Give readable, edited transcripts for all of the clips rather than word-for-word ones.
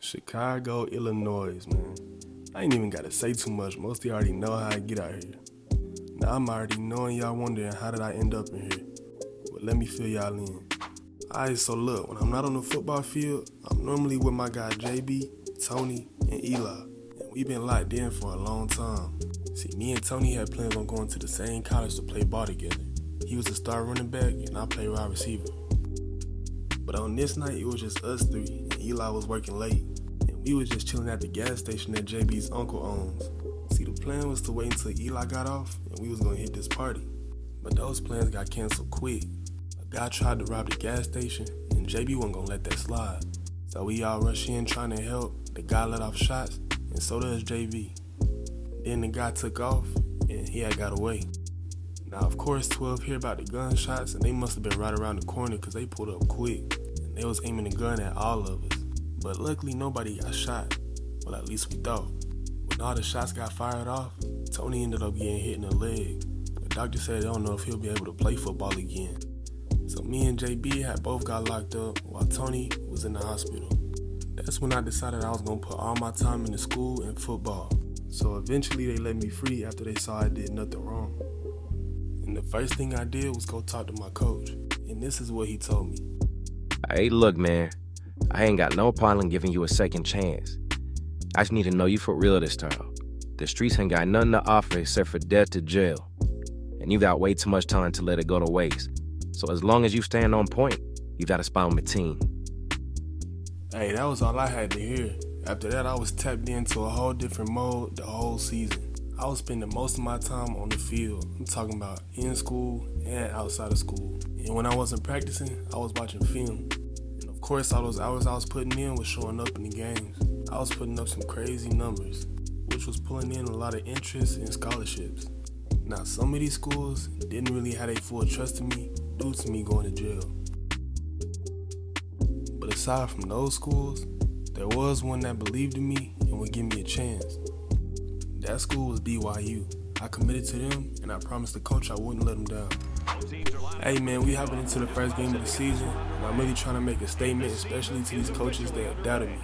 Chicago, Illinois, man. I ain't even gotta say too much. Most of you already know how I get out here. Now I'm already knowing y'all wondering how did I end up in here. But let me fill y'all in. Alright, so look, when I'm not on the football field, I'm normally with my guy JB, Tony, and Eli. And we been locked in for a long time. See, me and Tony had plans on going to the same college to play ball together. He was a star running back, and I played wide receiver. But on this night, it was just us three, and Eli was working late. And we was just chilling at the gas station that JB's uncle owns. See, the plan was to wait until Eli got off, and we was gonna hit this party. But those plans got canceled quick. A guy tried to rob the gas station, and JB wasn't gonna let that slide. So we all rush in trying to help. The guy let off shots, and so does JB. Then the guy took off, and he had got away. Now, of course, 12 hear about the gunshots, and they must have been right around the corner because they pulled up quick. And they was aiming the gun at all of us. But luckily, nobody got shot. Well, at least we thought. When all the shots got fired off, Tony ended up getting hit in the leg. The doctor said they don't know if he'll be able to play football again. So me and JB had both got locked up while Tony was in the hospital. That's when I decided I was going to put all my time into school and football. So eventually they let me free after they saw I did nothing wrong. And the first thing I did was go talk to my coach. And this is what he told me. Hey, look, man. I ain't got no problem giving you a second chance. I just need to know you for real this time. The streets ain't got nothing to offer except for death to jail. And you got way too much time to let it go to waste. So as long as you stand on point, you got a spot on my team. Hey, that was all I had to hear. After that, I was tapped into a whole different mode the whole season. I was spending most of my time on the field. I'm talking about in school and outside of school. And when I wasn't practicing, I was watching film. And of course, all those hours I was putting in was showing up in the games. I was putting up some crazy numbers, which was pulling in a lot of interest and scholarships. Now, some of these schools didn't really have their full trust in me due to me going to jail. But aside from those schools, there was one that believed in me and would give me a chance. That school was BYU. I committed to them, and I promised the coach I wouldn't let them down. Hey man, we hopping into the first game of the season, and I'm really trying to make a statement, especially to these coaches that have doubted me.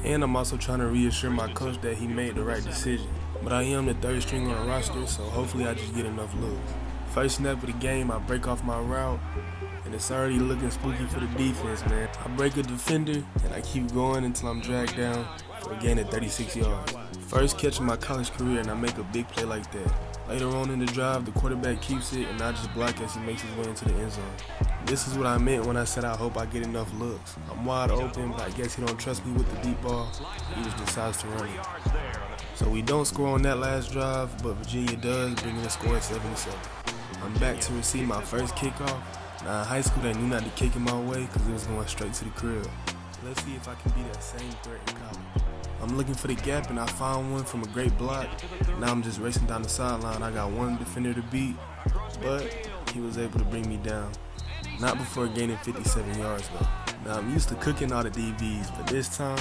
And I'm also trying to reassure my coach that he made the right decision. But I am the third string on the roster, so hopefully I just get enough looks. First snap of the game, I break off my route, and it's already looking spooky for the defense, man. I break a defender, and I keep going until I'm dragged down for a gain of 36 yards. First catch in my college career, and I make a big play like that. Later on in the drive, the quarterback keeps it, and I just block as he makes his way into the end zone. This is what I meant when I said I hope I get enough looks. I'm wide open, but I guess he don't trust me with the deep ball. He just decides to run it. So we don't score on that last drive, but Virginia does, bringing the score at 7-7. I'm back to receive my first kickoff. Now in high school, they knew not to kick it my way because it was going straight to the crib. Let's see if I can be that same threat in college. I'm looking for the gap, and I found one from a great block. Now I'm just racing down the sideline. I got one defender to beat, but he was able to bring me down. Not before gaining 57 yards, though. Now I'm used to cooking all the DBs, but this time,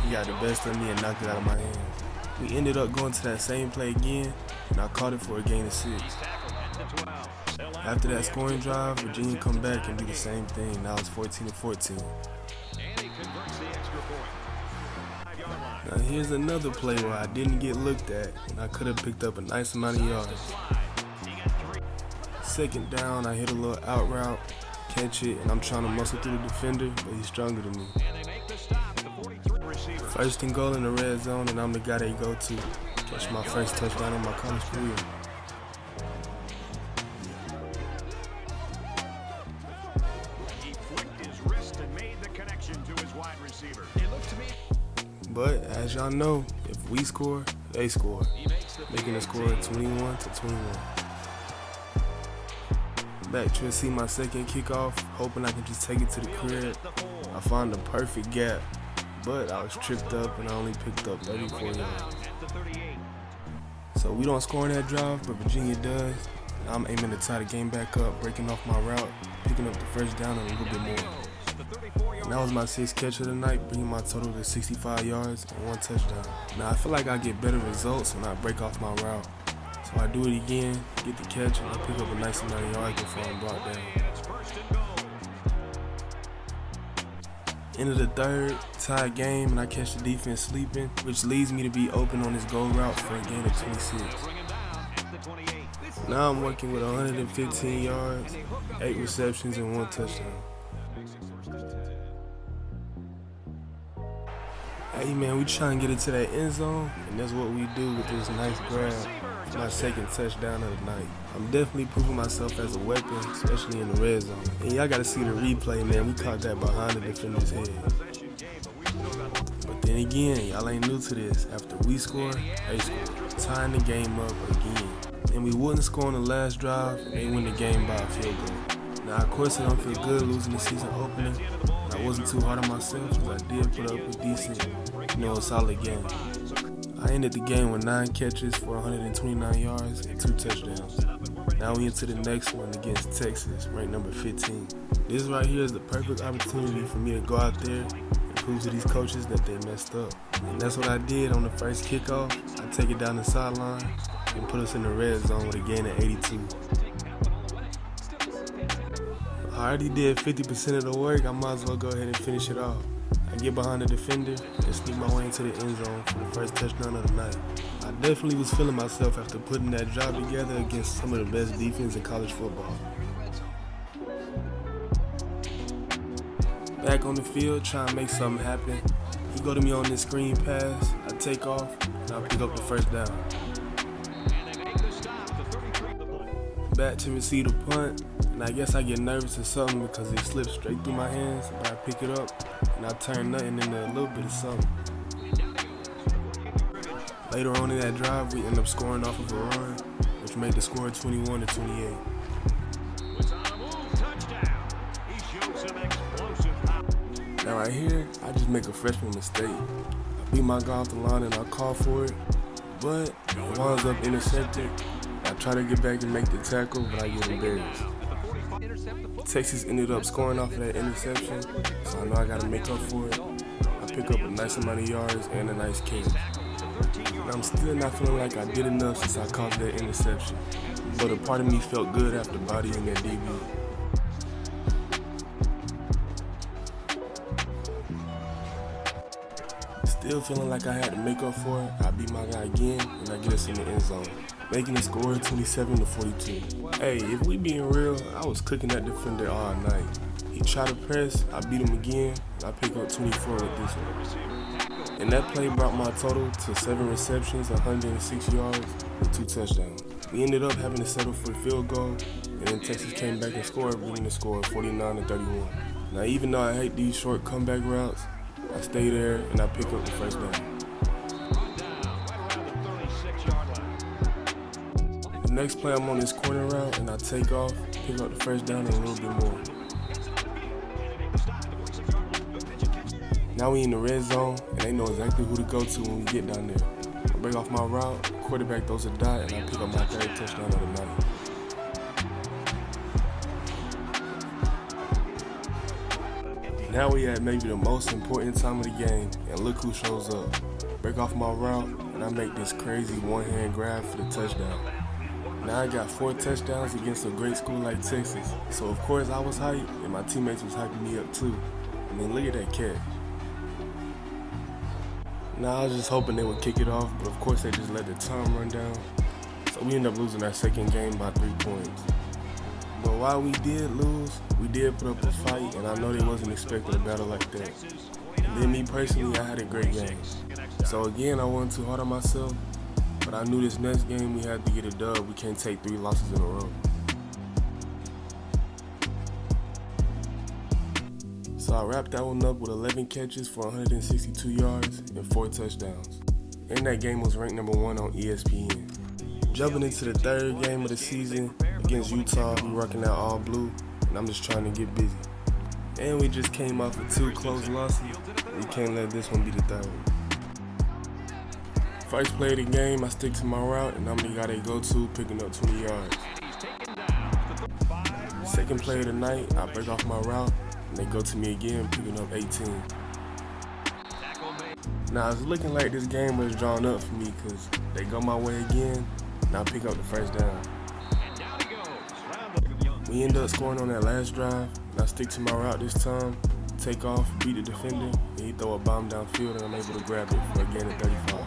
he got the best of me and knocked it out of my hands. We ended up going to that same play again, and I caught it for a gain of 6. After that scoring drive, Virginia come back and do the same thing. Now it's 14-14. Now here's another play where I didn't get looked at, and I could have picked up a nice amount of yards. Second down, I hit a little out route, catch it, and I'm trying to muscle through the defender, but he's stronger than me. First and goal in the red zone, and I'm the guy they go to. Catch my first touchdown in my college career. But as y'all know, if we score, they score, making the score 21-21. Back to see my second kickoff, hoping I can just take it to the crib. I found the perfect gap, but I was tripped up and I only picked up 34 yards. So we don't score in that drive, but Virginia does. I'm aiming to tie the game back up, breaking off my route, picking up the first down and a little bit more. And that was my 6th catch of the night, bringing my total to 65 yards and 1 touchdown. Now I feel like I get better results when I break off my route. So I do it again, get the catch, and I pick up a nice amount of yards before I'm brought down. End of the third, tied game, and I catch the defense sleeping, which leads me to be open on this go route for a gain of 26. Now I'm working with 115 yards, 8 receptions, and 1 touchdown. Hey man, we trying to get into that end zone, and that's what we do with this nice grab. It's my second touchdown of the night. I'm definitely proving myself as a weapon, especially in the red zone. And y'all gotta see the replay, man. We caught that behind the defender's head. But then again, y'all ain't new to this. After we score, they score, tying the game up again. And we wouldn't score on the last drive, and they win the game by a field goal. Now, of course, it don't feel good losing the season opener. I wasn't too hard on myself, because I did put up a decent, a solid game. I ended the game with 9 catches for 129 yards and 2 touchdowns. Now we into the next one against Texas, ranked number 15. This right here is the perfect opportunity for me to go out there and prove to these coaches that they messed up. And that's what I did on the first kickoff. I take it down the sideline and put us in the red zone with a gain of 82. I already did 50% of the work, I might as well go ahead and finish it off. I get behind the defender and sneak my way into the end zone for the first touchdown of the night. I definitely was feeling myself after putting that job together against some of the best defense in college football. Back on the field, trying to make something happen. He go to me on this screen pass, I take off, and I pick up the first down. Back to receive the punt, and I guess I get nervous or something because it slips straight through my hands, but I pick it up and I turn nothing into a little bit of something. Later on in that drive, we end up scoring off of a run, which made the score 21-28. Now right here, I just make a freshman mistake. I beat my guy off the line and I call for it, but it winds up intercepted. I try to get back and make the tackle, but I get embarrassed. Texas ended up scoring off of that interception, so I know I gotta make up for it. I pick up a nice amount of yards and a nice catch. And I'm still not feeling like I did enough since I caught that interception, but a part of me felt good after bodying that DB. Still feeling like I had to make up for it, I beat my guy again, and I get us in the end zone, making the score 27-42. Hey, if we being real, I was cooking that defender all night. He tried to press, I beat him again, and I pick up 24 with this one. And that play brought my total to 7 receptions, 106 yards, and 2 touchdowns. We ended up having to settle for a field goal, and then Texas came back and scored, bringing the score 49-31. Now, even though I hate these short comeback routes, I stay there and I pick up the first down. The next play, I'm on this corner route and I take off, pick up the first down and a little bit more. Now we in the red zone and they know exactly who to go to when we get down there. I break off my route, quarterback throws a dot, and I pick up my 3rd touchdown of the night. Now we at maybe the most important time of the game, and look who shows up. Break off my route, and I make this crazy one-hand grab for the touchdown. Now I got 4 touchdowns against a great school like Texas, so of course I was hyped, and my teammates was hyping me up too. I mean, look at that catch. Now I was just hoping they would kick it off, but of course they just let the time run down. So we ended up losing our second game by 3 points. But while we did lose, we did put up a fight, and I know they wasn't expecting a battle like that. And then me personally, I had a great game. So again, I wasn't too hard on myself, but I knew this next game we had to get a dub. We can't take 3 losses in a row. So I wrapped that one up with 11 catches for 162 yards and 4 touchdowns. And that game was ranked number 1 on ESPN. Jumping into the 3rd game of the season against Utah, we rocking out all blue, and I'm just trying to get busy. And we just came off of 2 close losses. We can't let this one be the 3rd. First play of the game, I stick to my route, and I'm the guy they go to, picking up 20 yards. Second play of the night, I break off my route, and they go to me again, picking up 18. Now, it's looking like this game was drawn up for me, because they go my way again, and I pick up the first down. We end up scoring on that last drive, and I stick to my route this time, take off, beat the defender, and he throw a bomb downfield, and I'm able to grab it for a gain of 35.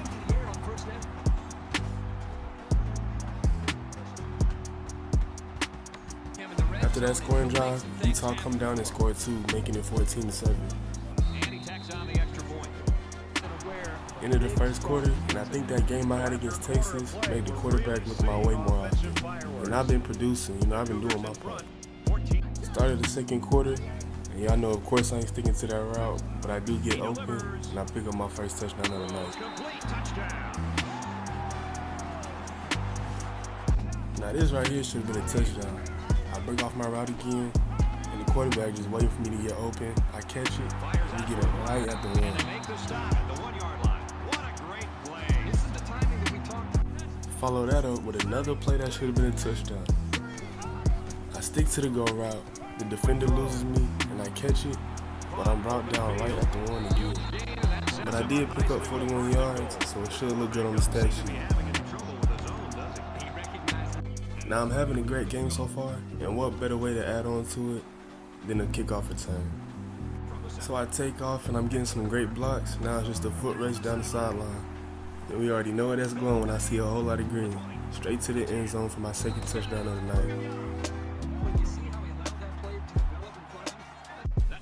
After that scoring drive, Utah come down and score 2, making it 14-7. Into the first quarter, and I think that game I had against Texas made the quarterback look my way more often. And I've been producing, I've been doing my part. Started the second quarter, and y'all know of course I ain't sticking to that route, but I do get open, and I pick up my first touchdown of the night. Now this right here should have been a touchdown. I break off my route again, and the quarterback just waiting for me to get open. I catch it, and we get it right at the one. Follow that up with another play that should have been a touchdown. I stick to the go route, the defender loses me, and I catch it, but I'm brought down right at the one again. But I did pick up 41 yards, so it should look good on the stat sheet. Now I'm having a great game so far, and what better way to add on to it than a kickoff return. So I take off, and I'm getting some great blocks. Now it's just a foot race down the sideline. And we already know where that's going when I see a whole lot of green. Straight to the end zone for my second touchdown of the night.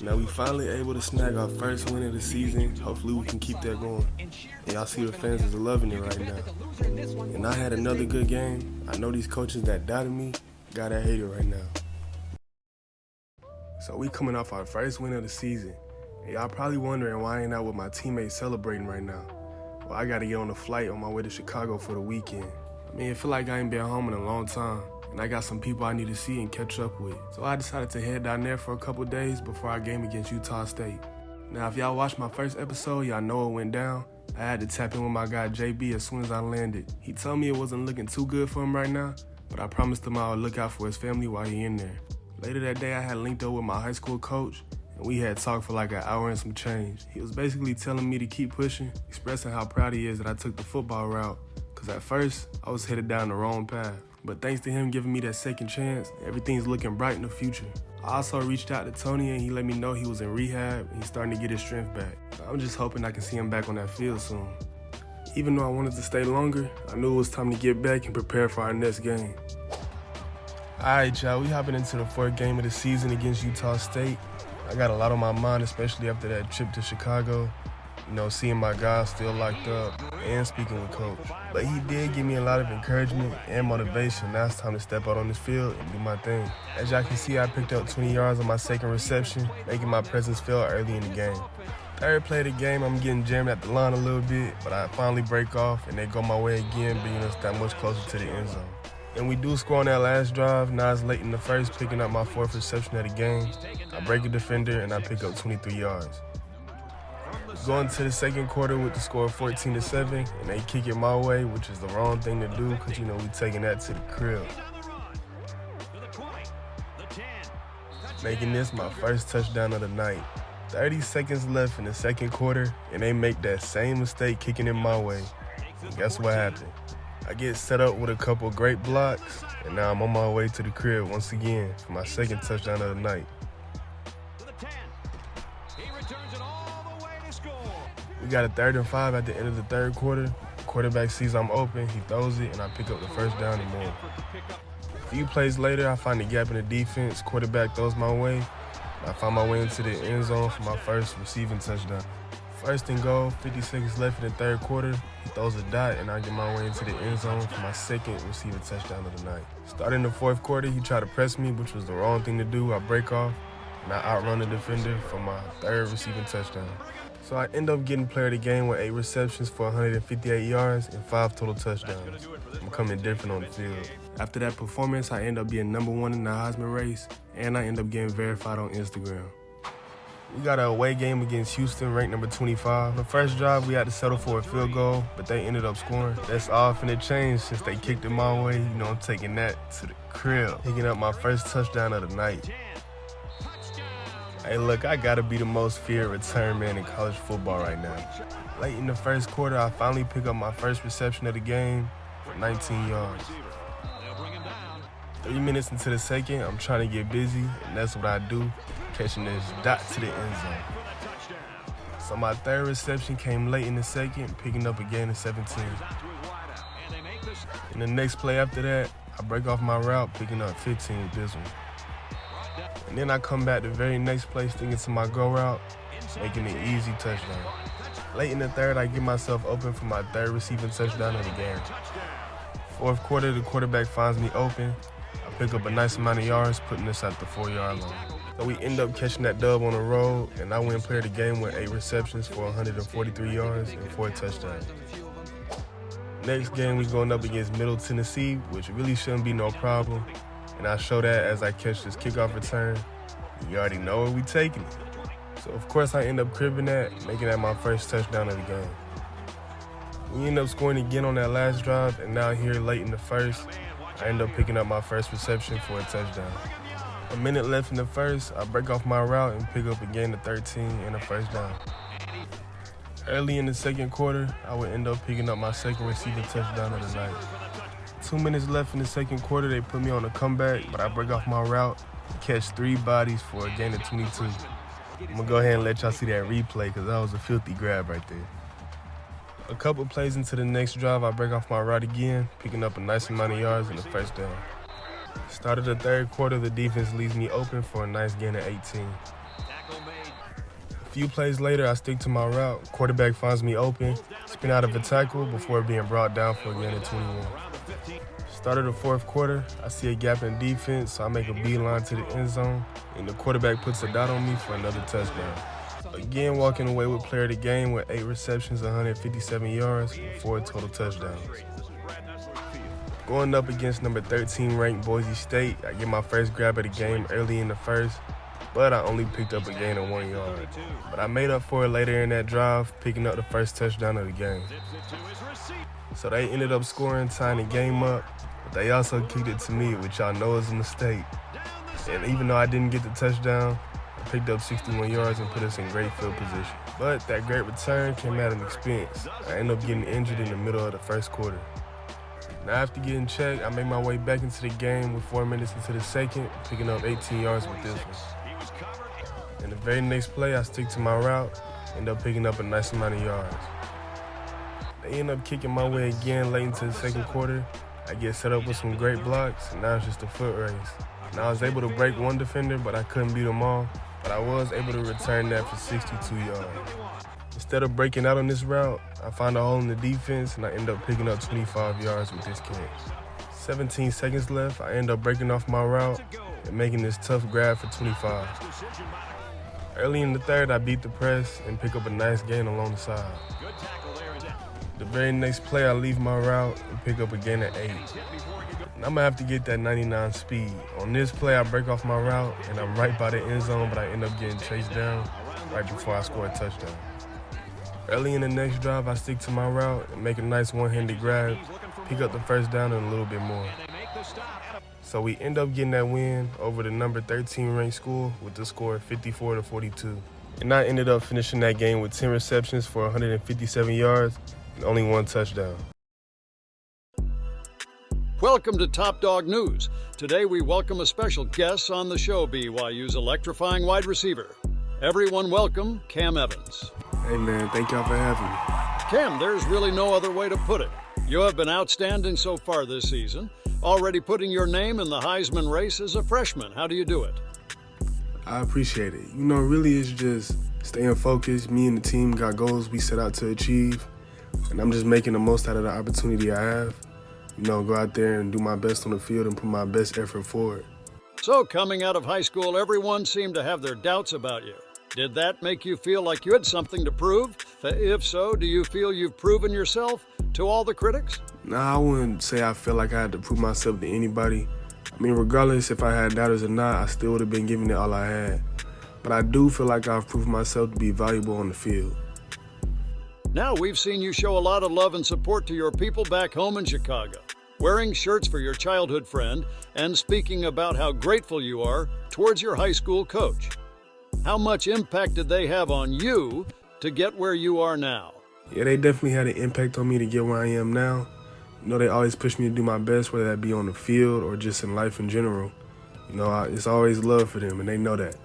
Now we finally able to snag our first win of the season. Hopefully we can keep that going. And y'all see the fans is loving it right now. And I had another good game. I know these coaches that doubted me gotta hate it right now. So we coming off our first win of the season. And y'all probably wondering why I ain't out with my teammates celebrating right now. Well, I gotta get on a flight on my way to Chicago for the weekend. I mean, I feel like I ain't been home in a long time, and I got some people I need to see and catch up with. So I decided to head down there for a couple days before our game against Utah State. Now, if y'all watched my first episode, y'all know it went down. I had to tap in with my guy JB as soon as I landed. He told me it wasn't looking too good for him right now, but I promised him I would look out for his family while he in there. Later that day, I had linked up with my high school coach, and we had talked for like an hour and some change. He was basically telling me to keep pushing, expressing how proud he is that I took the football route, because at first, I was headed down the wrong path. But thanks to him giving me that second chance, everything's looking bright in the future. I also reached out to Tony, and he let me know he was in rehab, and he's starting to get his strength back. I'm just hoping I can see him back on that field soon. Even though I wanted to stay longer, I knew it was time to get back and prepare for our next game. Alright y'all, we hopping into the fourth game of the season against Utah State. I got a lot on my mind, especially after that trip to Chicago. You know, seeing my guys still locked up and speaking with coach. But he did give me a lot of encouragement and motivation. Now it's time to step out on this field and do my thing. As y'all can see, I picked up 20 yards on my second reception, making my presence felt early in the game. Third play of the game, I'm getting jammed at the line a little bit, but I finally break off and they go my way again, bringing us that much closer to the end zone. And we do score on that last drive. Now it's late in the first, picking up my fourth reception of the game. I break a defender and I pick up 23 yards. Going to the second quarter with the score of 14-7, and they kick it my way, which is the wrong thing to do because, you know, we taking that to the crib. Making this my first touchdown of the night. 30 seconds left in the second quarter, and they make that same mistake kicking it my way. And guess what happened? I get set up with a couple great blocks, and now I'm on my way to the crib once again for my second touchdown of the night. We got a 3rd and 5 at the end of the third quarter. The quarterback sees I'm open, he throws it, and I pick up the first down and more. A few plays later, I find a gap in the defense. Quarterback throws my way, and I find my way into the end zone for my first receiving touchdown. 1st and goal, 50 seconds left in the third quarter. He throws a dot, and I get my way into the end zone for my second receiving touchdown of the night. Starting the fourth quarter, he tried to press me, which was the wrong thing to do. I break off, and I outrun the defender for my 3rd receiving touchdown. So I end up getting player of the game with 8 receptions for 158 yards and 5 total touchdowns. I'm coming different on the field. After that performance, I end up being #1 in the Heisman race, and I end up getting verified on Instagram. We got an away game against Houston, ranked number 25. The first drive, we had to settle for a field goal, but they ended up scoring. That's all finna change since they kicked it my way. You know, I'm taking that to the crib. Picking up my first touchdown of the night. Hey, look, I gotta be the most feared return man in college football right now. Late in the first quarter, I finally pick up my first reception of the game for 19 yards. 3 minutes into the second, I'm trying to get busy, and that's what I do. catching this dot to the end zone. So my third reception came late in the second, picking up a gain of 17. In the next play after that, I break off my route, picking up 15 with this one. And then I come back the very next play, sticking to my go route, making an easy touchdown. Late in the third, I get myself open for my third receiving touchdown of the game. Fourth quarter, the quarterback finds me open. I pick up a nice amount of yards, putting us at the 4-yard line. So we end up catching that dub on the road, and I win player of the game with 8 receptions for 143 yards and 4 touchdowns. Next game, we going up against Middle Tennessee, which really shouldn't be no problem. And I show that as I catch this kickoff return. You already know where we taking it. So of course I end up cribbing that, making that my first touchdown of the game. We end up scoring again on that last drive, and now here late in the first, I end up picking up my first reception for a touchdown. A minute left in the first, I break off my route and pick up a gain of 13 and a first down. Early in the second quarter, I would end up picking up my second receiving touchdown of the night. 2 minutes left in the second quarter, they put me on a comeback, but I break off my route and catch 3 bodies for a gain of 22. I'm gonna go ahead and let y'all see that replay because that was a filthy grab right there. A couple plays into the next drive, I break off my route again, picking up a nice amount of yards and a first down. Start of the third quarter, the defense leaves me open for a nice gain of 18. A few plays later, I stick to my route. Quarterback finds me open, spin out of a tackle before being brought down for a gain of 21. Start of the fourth quarter, I see a gap in defense, so I make a beeline to the end zone, and the quarterback puts a dot on me for another touchdown. Again, walking away with player of the game with 8 receptions, 157 yards, and 4 total touchdowns. Going up against number 13 ranked Boise State, I get my first grab of the game early in the first, but I only picked up a gain of 1 yard. But I made up for it later in that drive, picking up the first touchdown of the game. So they ended up scoring, tying the game up, but they also kicked it to me, which y'all know is a mistake. And even though I didn't get the touchdown, I picked up 61 yards and put us in great field position. But that great return came at an expense. I ended up getting injured in the middle of the first quarter. Now after getting checked, I make my way back into the game with 4 minutes into the second, picking up 18 yards with this one. In the very next play, I stick to my route, end up picking up a nice amount of yards. They end up kicking my way again late into the second quarter. I get set up with some great blocks, and now it's just a foot race. And I was able to break one defender, but I couldn't beat them all. But I was able to return that for 62 yards. Instead of breaking out on this route, I find a hole in the defense, and I end up picking up 25 yards with this catch. 17 seconds left, I end up breaking off my route and making this tough grab for 25. Early in the third, I beat the press and pick up a nice gain along the side. The very next play, I leave my route and pick up a gain of 8. And I'm gonna have to get that 99 speed. On this play, I break off my route and I'm right by the end zone, but I end up getting chased down right before I score a touchdown. Early in the next drive, I stick to my route and make a nice one-handed grab, pick up the first down and a little bit more. So we end up getting that win over the number 13 ranked school with the score of 54-42. And I ended up finishing that game with 10 receptions for 157 yards and only 1 touchdown. Welcome to Top Dog News. Today we welcome a special guest on the show, BYU's electrifying wide receiver. Everyone welcome Cam Evans. Hey man, thank y'all for having me. Cam, there's really no other way to put it. You have been outstanding so far this season, already putting your name in the Heisman race as a freshman. How do you do it? I appreciate it. You know, really it's just staying focused. Me and the team got goals we set out to achieve, and I'm just making the most out of the opportunity I have. You know, go out there and do my best on the field and put my best effort forward. So coming out of high school, everyone seemed to have their doubts about you. Did that make you feel like you had something to prove? If so, do you feel you've proven yourself to all the critics? Nah, I wouldn't say I felt like I had to prove myself to anybody. I mean, regardless if I had doubters or not, I still would have been giving it all I had. But I do feel like I've proved myself to be valuable on the field. Now we've seen you show a lot of love and support to your people back home in Chicago, wearing shirts for your childhood friend and speaking about how grateful you are towards your high school coach. How much impact did they have on you to get where you are now? Yeah, they definitely had an impact on me to get where I am now. You know, they always push me to do my best, whether that be on the field or just in life in general. You know, it's always love for them, and they know that.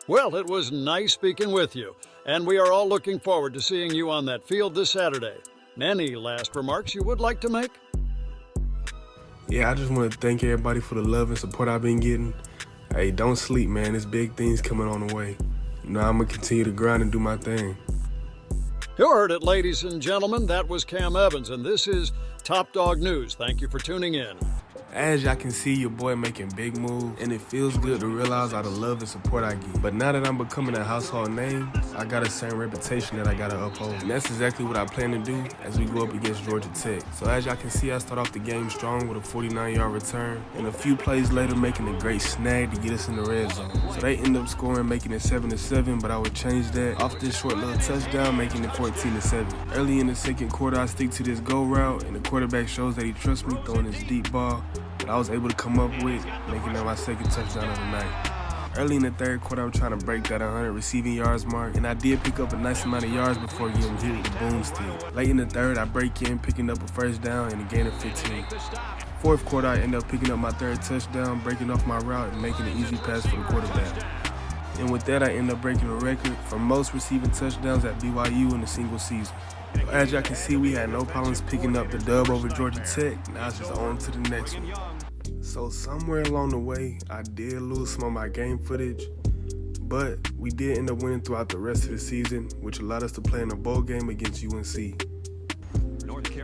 Well, it was nice speaking with you, and we are all looking forward to seeing you on that field this Saturday. Any last remarks you would like to make? Yeah, I just want to thank everybody for the love and support I've been getting. Hey, don't sleep, man. There's big things coming on the way. You know, I'm going to continue to grind and do my thing. You heard it, ladies and gentlemen. That was Cam Evans, and this is Top Dog News. Thank you for tuning in. As y'all can see, your boy making big moves, and it feels good to realize all the love and support I get. But now that I'm becoming a household name, I got a certain reputation that I gotta uphold. And that's exactly what I plan to do as we go up against Georgia Tech. So as y'all can see, I start off the game strong with a 49-yard return, and a few plays later making a great snag to get us in the red zone. So they end up scoring, making it 7-7, but I would change that off this short little touchdown, making it 14-7. Early in the second quarter, I stick to this go route, and the quarterback shows that he trusts me, throwing this deep ball that I was able to come up with, making that my second touchdown of the night. Early in the third quarter, I'm trying to break that 100 receiving yards mark, and I did pick up a nice amount of yards before getting hit with the boomstick. Late in the third, I break in, picking up a first down and a gain of 15. Fourth quarter, I end up picking up my third touchdown, breaking off my route and making an easy pass for the quarterback. And with that, I end up breaking a record for most receiving touchdowns at BYU in a single season. As y'all can see, we had no problems picking up the dub over Georgia Tech. Now it's just on to the next one. So somewhere along the way, I did lose some of my game footage, but we did end up winning throughout the rest of the season, which allowed us to play in a bowl game against UNC.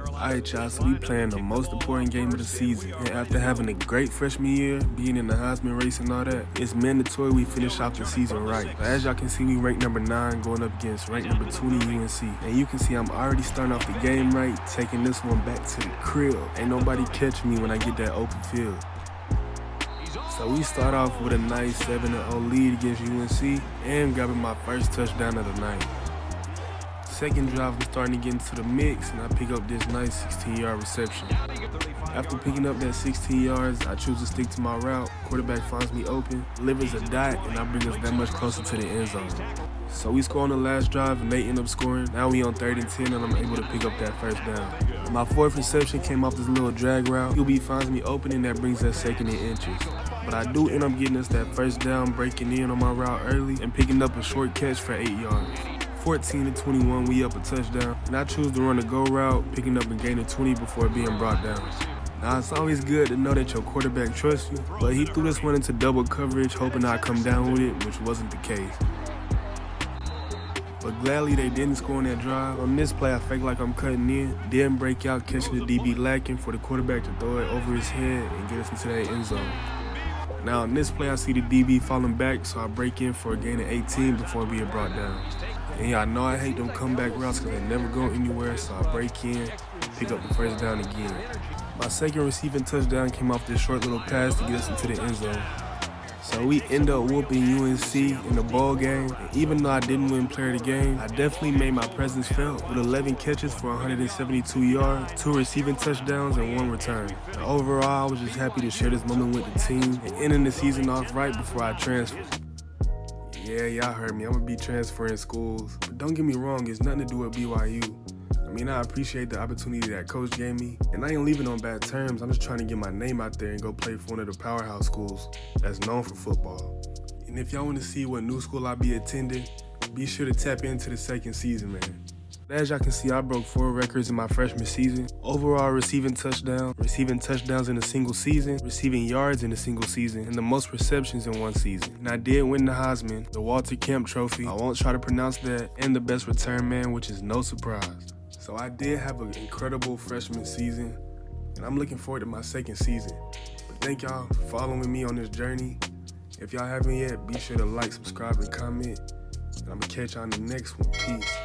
Alright, y'all, so we playing the most important game of the season. And after having a great freshman year, being in the Heisman race and all that, it's mandatory we finish off the season right. But as y'all can see, we ranked number 9 going up against ranked number 20 UNC. And you can see I'm already starting off the game right, taking this one back to the crib. Ain't nobody catch me when I get that open field. So we start off with a nice 7-0 lead against UNC and grabbing my first touchdown of the night. Second drive, I'm starting to get into the mix, and I pick up this nice 16-yard reception. After picking up that 16 yards, I choose to stick to my route. Quarterback finds me open, delivers a dot, and I bring us that much closer to the end zone. So we score on the last drive, and they end up scoring. Now we on 3rd and 10, and I'm able to pick up that first down. My fourth reception came off this little drag route. QB finds me open, and that brings us 2nd and inches. But I do end up getting us that first down, breaking in on my route early, and picking up a short catch for 8 yards. 14-21, we up a touchdown, and I choose to run a go route, picking up a gain of 20 before being brought down. Now, it's always good to know that your quarterback trusts you, but he threw this one into double coverage, hoping I'd come down with it, which wasn't the case. But gladly, they didn't score on that drive. On this play, I fake like I'm cutting in, then break out, catching the DB lacking for the quarterback to throw it over his head and get us into that end zone. Now, on this play, I see the DB falling back, so I break in for a gain of 18 before being brought down. And y'all know I hate them comeback routes because they never go anywhere, so I break in, pick up the first down again. My second receiving touchdown came off this short little pass to get us into the end zone. So we end up whooping UNC in the bowl game, and even though I didn't win player of the game, I definitely made my presence felt with 11 catches for 172 yards, 2 receiving touchdowns, and 1 return. And overall, I was just happy to share this moment with the team and ending the season off right before I transferred. Yeah, y'all heard me. I'm going to be transferring schools. But don't get me wrong, it's nothing to do with BYU. I mean, I appreciate the opportunity that Coach gave me, and I ain't leaving on bad terms. I'm just trying to get my name out there and go play for one of the powerhouse schools that's known for football. And if y'all want to see what new school I'll be attending, be sure to tap into the second season, man. As y'all can see, I broke 4 records in my freshman season. Overall receiving touchdowns in a single season, receiving yards in a single season, and the most receptions in one season. And I did win the Heisman, the Walter Camp Trophy, I won't try to pronounce that, and the best return man, which is no surprise. So I did have an incredible freshman season, and I'm looking forward to my second season. But thank y'all for following me on this journey. If y'all haven't yet, be sure to like, subscribe, and comment. And I'm gonna catch y'all on the next one. Peace.